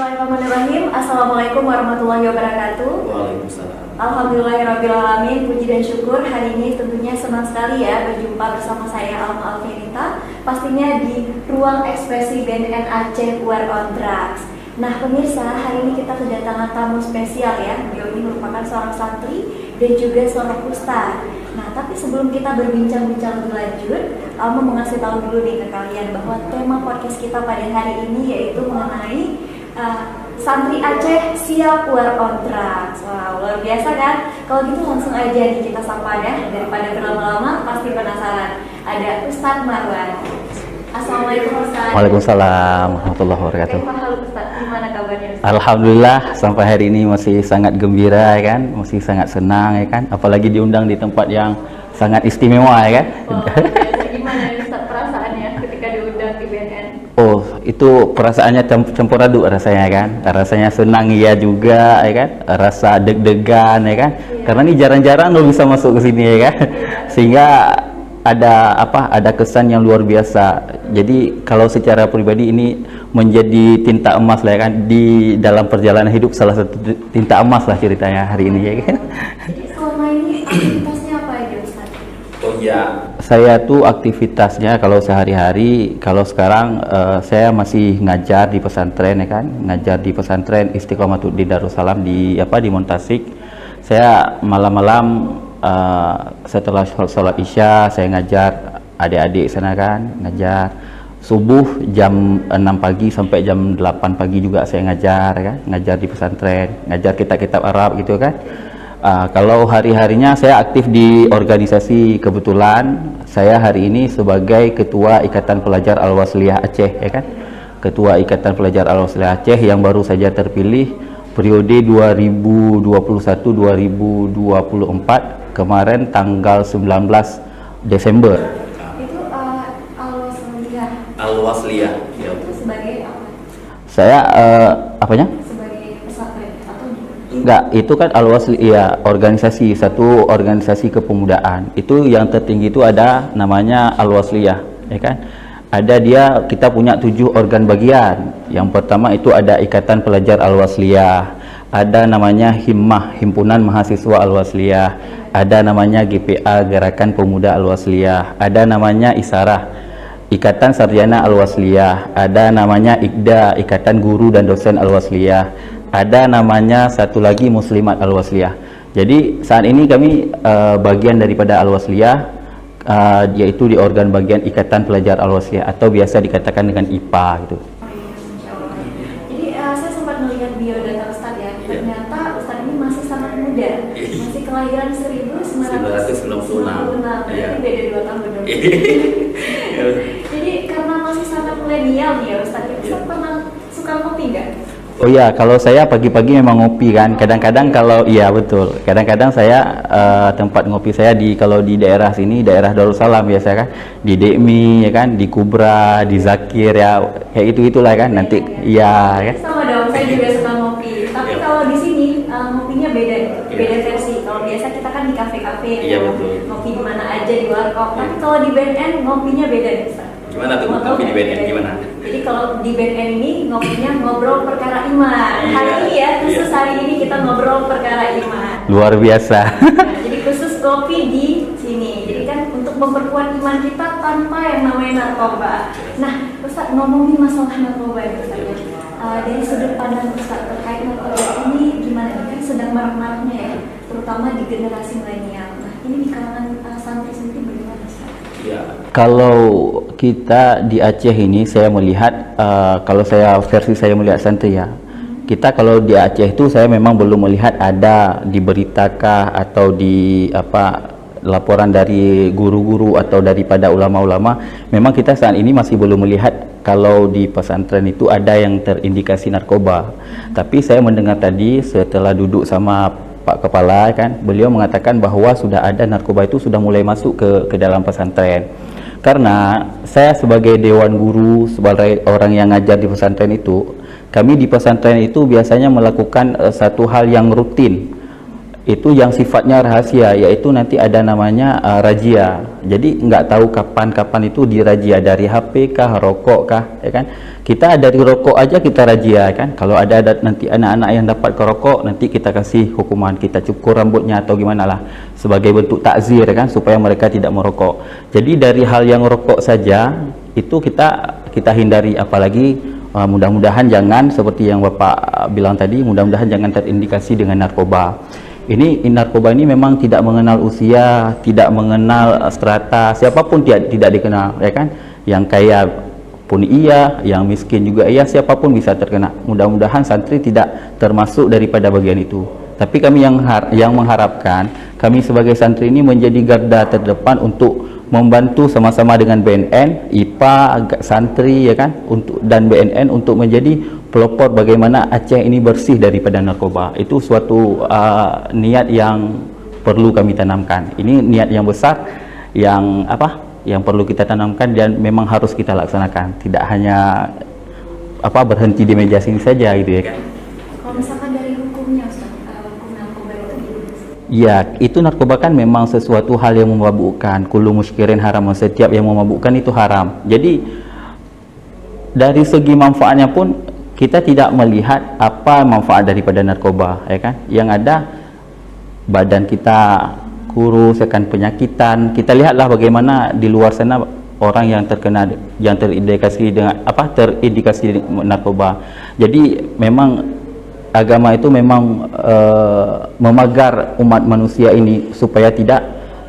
Bismillahirrahmanirrahim. Assalamualaikum warahmatullahi wabarakatuh. Waalaikumsalam. Alhamdulillahirrahmanirrahim. Puji dan syukur hari ini tentunya senang sekali ya berjumpa bersama saya Alma Alfianita, pastinya di ruang ekspresi BNN Aceh War on Drugs. Nah pemirsa, hari ini kita kedatangan tamu spesial ya. Beliau ini merupakan seorang santri dan juga seorang ustaz. Nah tapi sebelum kita berbincang-bincang lebih lanjut, Alma mau ngasih tahu dulu nih ke kalian bahwa tema podcast kita pada hari ini yaitu mengenai santri Aceh siap war on drugs. Wow, luar biasa kan? Kalau gitu langsung aja nih kita sapa ya, daripada berlama-lama pasti penasaran. Ada Ustadz Marwan. Assalamualaikum Ustadz. Waalaikumsalam warahmatullahi wabarakatuh. Halo Ustadz, gimana kabarnya Ustadz? Alhamdulillah sampai hari ini masih sangat gembira ya kan, masih sangat senang ya kan, apalagi diundang di tempat yang sangat istimewa ya kan. Wow, biasa gimana Ustadz perasaannya ketika diundang di BNN? Oh, itu perasaannya campur aduk rasanya kan. Rasanya senang iya juga ya kan. Rasa deg-degan ya kan. Iya. Karena ini jarang-jarang lo bisa masuk ke sini ya kan. Sehingga ada kesan yang luar biasa. Jadi kalau secara pribadi ini menjadi tinta emas lah ya kan, di dalam perjalanan hidup, salah satu tinta emas lah ceritanya hari ini ya kan. Jadi selama ini aktivitasnya apa aja Ustadz? Oh iya, saya tuh aktivitasnya kalau sehari-hari, kalau sekarang saya masih ngajar di pesantren ya kan, ngajar di pesantren Istiqomatuddin Darussalam di Montasik. Saya malam-malam setelah sholat isya saya ngajar adik-adik sana kan, ngajar subuh jam 6 pagi sampai jam 8 pagi juga saya ngajar kan, ngajar di pesantren, ngajar kitab-kitab Arab gitu kan. Kalau hari-harinya saya aktif di organisasi, kebetulan saya hari ini sebagai Ketua Ikatan Pelajar Al-Wasliyah Aceh ya kan, Ketua Ikatan Pelajar Al-Wasliyah Aceh yang baru saja terpilih periode 2021-2024 kemarin tanggal 19 Desember. Itu Al-Wasliyah. Al-Wasliyah ya. Itu sebagai apa? Saya apanya? Sebagai pesantren atau Enggak, itu kan Al-Wasliyah organisasi, satu organisasi kepemudaan. Itu yang tertinggi itu ada namanya Al-Wasliyah, ya kan? Ada kita punya 7 organ bagian. Yang pertama itu ada Ikatan Pelajar Al-Wasliyah, ada namanya Himmah, Himpunan Mahasiswa Al-Wasliyah, ada namanya GPA, Gerakan Pemuda Al-Wasliyah, ada namanya Isarah, Ikatan Sarjana Al-Wasliyah, ada namanya IKDA, Ikatan Guru dan Dosen Al-Wasliyah, ada namanya satu lagi Muslimat Al-Wasliyah. Jadi saat ini kami bagian daripada Al-Wasliyah, yaitu di organ bagian Ikatan Pelajar Al-Wasliyah atau biasa dikatakan dengan IPA gitu. Jadi saya sempat melihat biodata Ustadz ya, ternyata Ustadz ini masih sangat muda, masih kelahiran 1996, berarti beda 2 tahun dong. Jadi karena masih sangat milenial nih ya Ustadz, Ustadz pernah suka ngopi nggak? Oh iya, kalau saya pagi-pagi memang ngopi kan. Kadang-kadang kalau iya betul. Kadang-kadang saya tempat ngopi saya kalau di daerah sini, daerah Darussalam biasa kan, di Dekmi ya kan, di Kubra, di Zakir ya, kayak itu-itulah kan. Nanti iya kan. Sama dong, saya juga suka ngopi. Tapi kalau di sini ngopinya beda versi. Kalau biasa kita kan di kafe-kafe, ngopi di mana aja di warkop. Tapi kalau di BNN ngopinya beda nih Ustaz. Gimana tuh ngopi di BNN gimana? Jadi kalau di BNN ini ngopinya ngobrol perkara iman. Hari ini ya, khusus hari ini kita ngobrol perkara iman. Luar biasa. Nah, jadi khusus kopi di sini. Jadi kan untuk memperkuat iman kita tanpa yang namanya narkoba. Nah, Ustaz ngomongin masalah narkoba ya Ustaz. Dari sudut pandang Ustaz terkait narkoba ini gimana? Ini kan sedang marak-maraknya ya, terutama di generasi milenial. Nah, ini di kalangan santri sendiri bagaimana Ustaz? Ya. Kalau kita di Aceh ini saya melihat, kalau versi saya melihat santri ya, kita kalau di Aceh itu saya memang belum melihat ada diberitakan atau di laporan dari guru-guru atau daripada ulama-ulama. Memang kita saat ini masih belum melihat kalau di pesantren itu ada yang terindikasi narkoba. Tapi saya mendengar tadi setelah duduk sama Pak Kepala kan, beliau mengatakan bahwa sudah ada narkoba itu sudah mulai masuk ke dalam pesantren. Karena saya sebagai dewan guru, sebagai orang yang ngajar di pesantren itu, kami di pesantren itu biasanya melakukan satu hal yang rutin, itu yang sifatnya rahasia, yaitu nanti ada namanya razia. Jadi nggak tahu kapan itu dirazia, dari HP kah, rokok kah, ya kan? Kita dari rokok aja kita razia, kan? Kalau ada nanti anak-anak yang dapat ke rokok, nanti kita kasih hukuman, kita cukur rambutnya atau gimana lah, sebagai bentuk takzir, kan, supaya mereka tidak merokok. Jadi dari hal yang rokok saja itu kita hindari, apalagi mudah-mudahan jangan seperti yang Bapak bilang tadi, mudah-mudahan jangan terindikasi dengan narkoba. Ini narkoba ini memang tidak mengenal usia, tidak mengenal strata, siapapun tidak dikenal, ya kan? Yang kaya pun iya, yang miskin juga iya, siapapun bisa terkena. Mudah-mudahan santri tidak termasuk daripada bagian itu. Tapi kami yang mengharapkan, kami sebagai santri ini menjadi garda terdepan untuk membantu sama-sama dengan BNN, IPA, santri, ya kan, dan BNN untuk menjadi pelopor bagaimana Aceh ini bersih daripada narkoba. Itu suatu niat yang perlu kami tanamkan. Ini niat yang besar yang perlu kita tanamkan dan memang harus kita laksanakan. Tidak hanya berhenti di meja sini saja, gitu ya kan. Kalau misalkan dari hukumnya, Ustaz, hukum narkoba itu gimana? Ya, itu narkoba kan memang sesuatu hal yang memabukkan. Kullu muskirin haram, setiap yang memabukkan itu haram. Jadi dari segi manfaatnya pun kita tidak melihat apa manfaat daripada narkoba, ya kan? Yang ada badan kita kurus, akan penyakitan. Kita lihatlah bagaimana di luar sana orang yang terkena, yang terindikasi narkoba. Jadi memang agama itu memang memagar umat manusia ini supaya tidak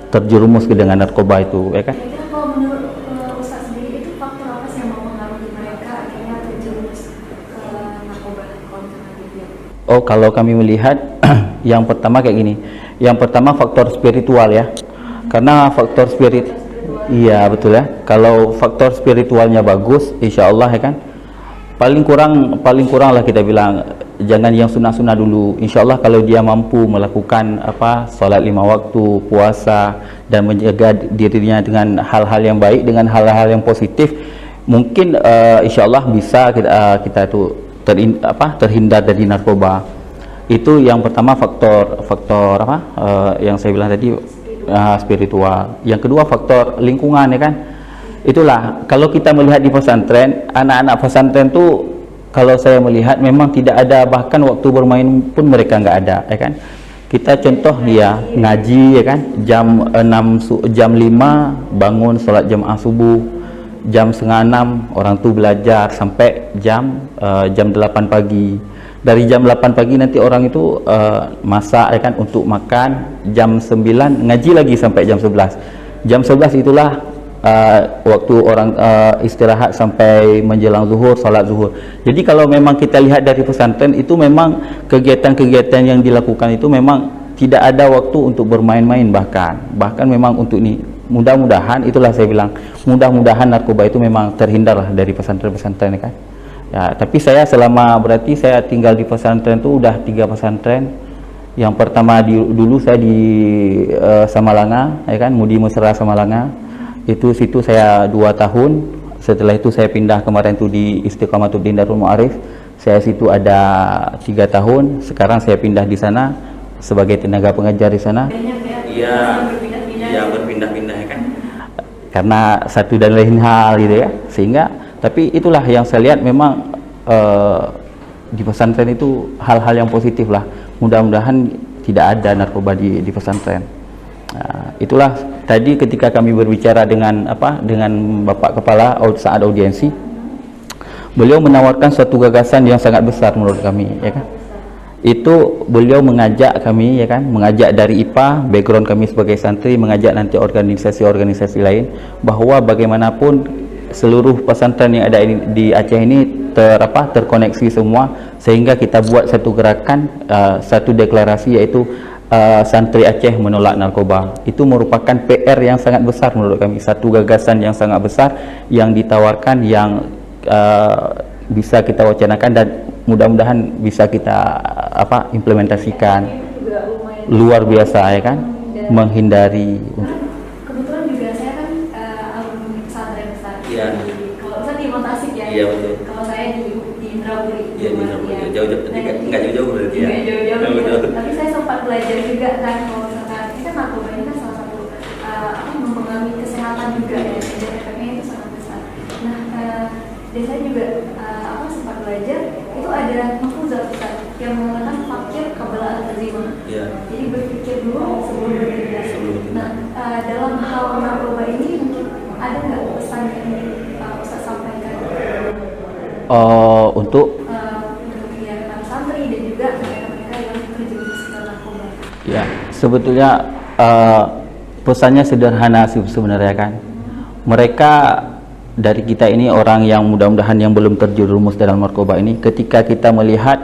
terjerumus ke dengan narkoba itu, ya kan? Kira-kira kalau menurut Ustaz sendiri itu faktor apa sih yang mempengaruhi mereka akhirnya terjerumus ke narkoba kalau misalkan dilihat? Oh, kalau kami melihat yang pertama kayak gini. Yang pertama faktor spiritual, ya. Karena faktor iya betul ya. Kalau faktor spiritualnya bagus, insya Allah, ya kan. Paling kurang lah kita bilang, jangan yang sunnah-sunnah dulu. Insya Allah kalau dia mampu melakukan sholat 5 waktu, puasa, dan menjaga dirinya dengan hal-hal yang baik, dengan hal-hal yang positif, mungkin insya Allah bisa kita tuh terhindar dari narkoba. Itu yang pertama, faktor yang saya bilang tadi, spiritual. Yang kedua faktor lingkungan, ya kan. Itulah kalau kita melihat di pesantren, anak-anak pesantren tuh kalau saya melihat memang tidak ada, bahkan waktu bermain pun mereka nggak ada, ya kan. Kita contoh ya, ngaji, ya kan, jam 5 bangun sholat jamaah subuh, jam 5:30 orang tuh belajar sampai jam 8 pagi. Dari jam 8 pagi nanti orang itu masak, ya kan, untuk makan. Jam 9 ngaji lagi sampai jam 11. Jam 11 itulah waktu orang istirahat sampai menjelang zuhur, salat zuhur. Jadi kalau memang kita lihat dari pesantren itu memang kegiatan-kegiatan yang dilakukan itu memang tidak ada waktu untuk bermain-main, bahkan memang untuk ini. Mudah-mudahan, itulah saya bilang, mudah-mudahan narkoba itu memang terhindar dari pesantren-pesantren, ya kan. Ya, tapi berarti saya tinggal di pesantren itu udah 3 pesantren. Yang pertama dulu saya di Samalanga, ya kan, Mudi Mesra Samalanga. Situ saya 2 tahun. Setelah itu saya pindah kemarin tuh di Istiqamatuddin Darul Ma'arif. Saya situ ada 3 tahun. Sekarang saya pindah di sana sebagai tenaga pengajar di sana. Iya, berpindah-pindah, ya kan. Karena satu dan lain hal, gitu ya. Tapi itulah yang saya lihat memang di pesantren itu hal-hal yang positif lah. Mudah-mudahan tidak ada narkoba di pesantren. Nah, itulah tadi ketika kami berbicara dengan Bapak Kepala saat audiensi, beliau menawarkan suatu gagasan yang sangat besar menurut kami, ya kan. Itu beliau mengajak kami, ya kan, mengajak dari IPA, background kami sebagai santri, mengajak nanti organisasi-organisasi lain, bahwa bagaimanapun seluruh pesantren yang ada di Aceh ini terkoneksi semua, sehingga kita buat satu gerakan, satu deklarasi, yaitu santri Aceh menolak narkoba. Itu merupakan PR yang sangat besar menurut kami, satu gagasan yang sangat besar yang ditawarkan, yang bisa kita wacanakan dan mudah-mudahan bisa kita implementasikan. Luar biasa, ya kan, menghindari. Kebetulan juga saya kan alumni pesantren besar. Iya. Kalau saya di Montasik, ya. Iya, betul. Kalau saya di Indrapuri. Iya, di Indrapuri. Jauh-jauh, nggak jauh-jauh berarti, ya. Nggak jauh-jauh. Tapi saya sempat belajar juga juga kan kalau misalkan ini kan narkoba ini kan salah satu mempengaruhi kesehatan juga ya, dan efeknya itu sangat besar. Nah, biasanya juga sempat belajar itu ada mafuzat besar yang mengatakan fakir qabla al-azimah. Jadi berpikir dulu sebelum bertindak. Nah, dalam hal narkoba ini mungkin ada nggak pesan yang ingin Ustaz sampaikan? Untuk ya, para santri dan juga mereka-mereka yang terjerumus ke narkoba. Ya, sebetulnya pesannya sederhana sih sebenarnya kan. Mereka dari kita ini orang yang mudah-mudahan yang belum terjerumus dalam narkoba ini, ketika kita melihat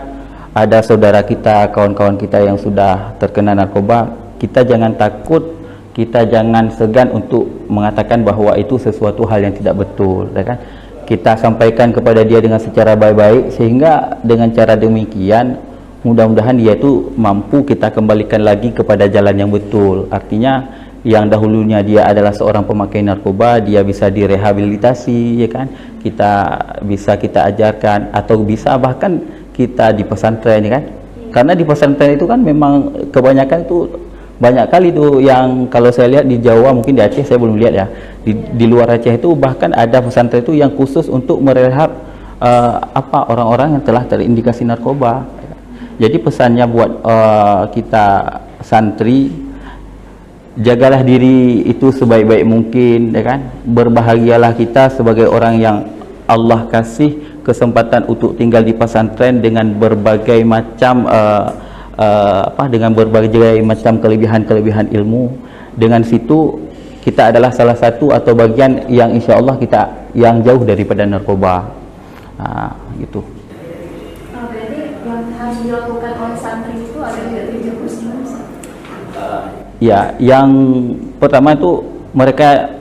ada saudara kita, kawan-kawan kita yang sudah terkena narkoba, kita jangan takut, kita jangan segan untuk mengatakan bahwa itu sesuatu hal yang tidak betul, ya kan? Kita sampaikan kepada dia dengan secara baik-baik, sehingga dengan cara demikian mudah-mudahan dia itu mampu kita kembalikan lagi kepada jalan yang betul. Artinya yang dahulunya dia adalah seorang pemakai narkoba, dia bisa direhabilitasi, ya kan? Kita ajarkan, atau bisa bahkan kita di pesantren, ya kan? Karena di pesantren itu kan memang kebanyakan itu banyak kali tuh yang kalau saya lihat di Jawa, mungkin di Aceh saya belum lihat ya, di luar Aceh itu bahkan ada pesantren itu yang khusus untuk merehab orang-orang yang telah terindikasi narkoba. Jadi pesannya buat kita santri, jagalah diri itu sebaik-baik mungkin, ya kan? Berbahagialah kita sebagai orang yang Allah kasih kesempatan untuk tinggal di pesantren dengan berbagai macam dengan berbagai macam kelebihan ilmu. Dengan situ kita adalah salah satu atau bagian yang insya Allah kita yang jauh daripada narkoba. Gitu. Berarti yang harus dilakukan oleh santri itu ada tidak terjerumus? Ya, yang pertama itu mereka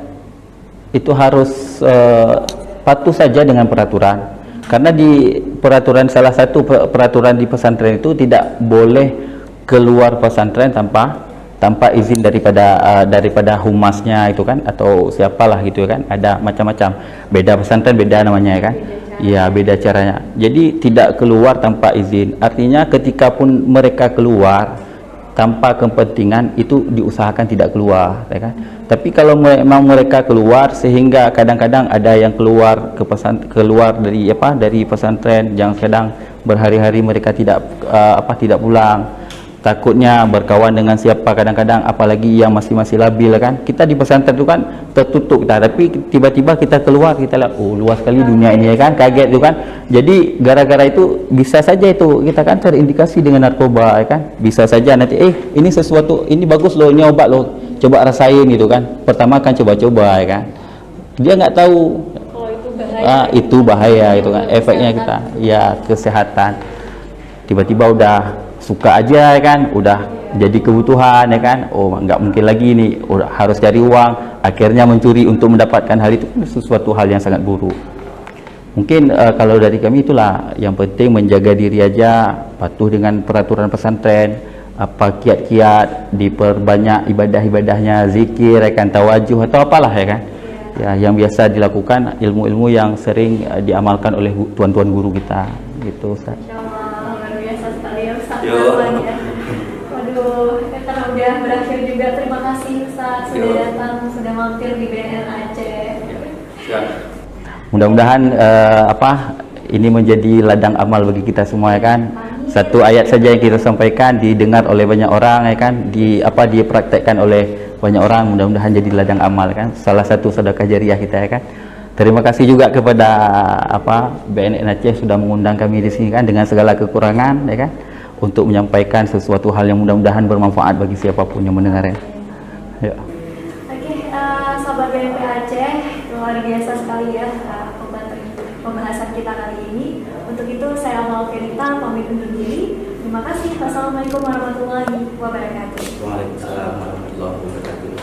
itu harus patuh saja dengan peraturan. Karena di peraturan, salah satu peraturan di pesantren itu tidak boleh keluar pesantren tanpa izin daripada humasnya itu kan, atau siapalah gitu kan. Ada macam-macam, beda pesantren beda namanya, ya kan. Iya, beda caranya. Jadi tidak keluar tanpa izin. Artinya ketika pun mereka keluar tanpa kepentingan, itu diusahakan tidak keluar, ya kan. Tapi kalau memang mereka keluar, sehingga kadang-kadang ada yang keluar dari pesantren, yang kadang berhari-hari mereka tidak pulang, takutnya berkawan dengan siapa, kadang-kadang apalagi yang masih labil, kan. Kita di pesantren itu kan tertutup kita, tapi tiba-tiba kita keluar, kita lihat, oh luas sekali dunia ini, ya kan, kaget itu kan. Jadi gara-gara itu bisa saja itu kita kan terindikasi dengan narkoba, ya kan. Bisa saja nanti ini sesuatu, ini bagus loh, ini obat loh, coba rasain gitu kan. Pertama kan coba-coba, ya kan. Dia nggak tahu itu bahaya itu kan, efeknya kita ya kesehatan. Tiba-tiba udah suka aja, ya kan, udah jadi kebutuhan, ya kan. Oh, nggak mungkin lagi ini, harus cari uang, akhirnya mencuri untuk mendapatkan hal itu, sesuatu hal yang sangat buruk. Mungkin kalau dari kami itulah yang penting, menjaga diri aja, patuh dengan peraturan pesantren, kiat-kiat, diperbanyak ibadah-ibadahnya, zikir, ya kan, tawajuh atau apalah, ya kan. Ya, yang biasa dilakukan, ilmu-ilmu yang sering diamalkan oleh tuan-tuan guru kita, gitu, Ustaz. Waduh, karena udah berakhir juga. Terima kasih Ustaz sudah datang, sudah mampir di BNN Aceh. Mudah-mudahan ini menjadi ladang amal bagi kita semua, ya kan. Satu ayat saja yang kita sampaikan didengar oleh banyak orang, ya kan, dipraktekkan oleh banyak orang, mudah-mudahan jadi ladang amal, kan. Salah satu sedekah jariah kita, ya kan. Terima kasih juga kepada BNN Aceh sudah mengundang kami di sini, kan, dengan segala kekurangan, ya kan, untuk menyampaikan sesuatu hal yang mudah-mudahan bermanfaat bagi siapapun yang mendengarnya. Ya. Oke, sahabat BNN Aceh, luar biasa sekali ya pembahasan kita kali ini. Untuk itu saya Amal Firita pamit undur diri. Terima kasih. Wassalamualaikum warahmatullahi wabarakatuh. Waalaikumsalam warahmatullahi wabarakatuh.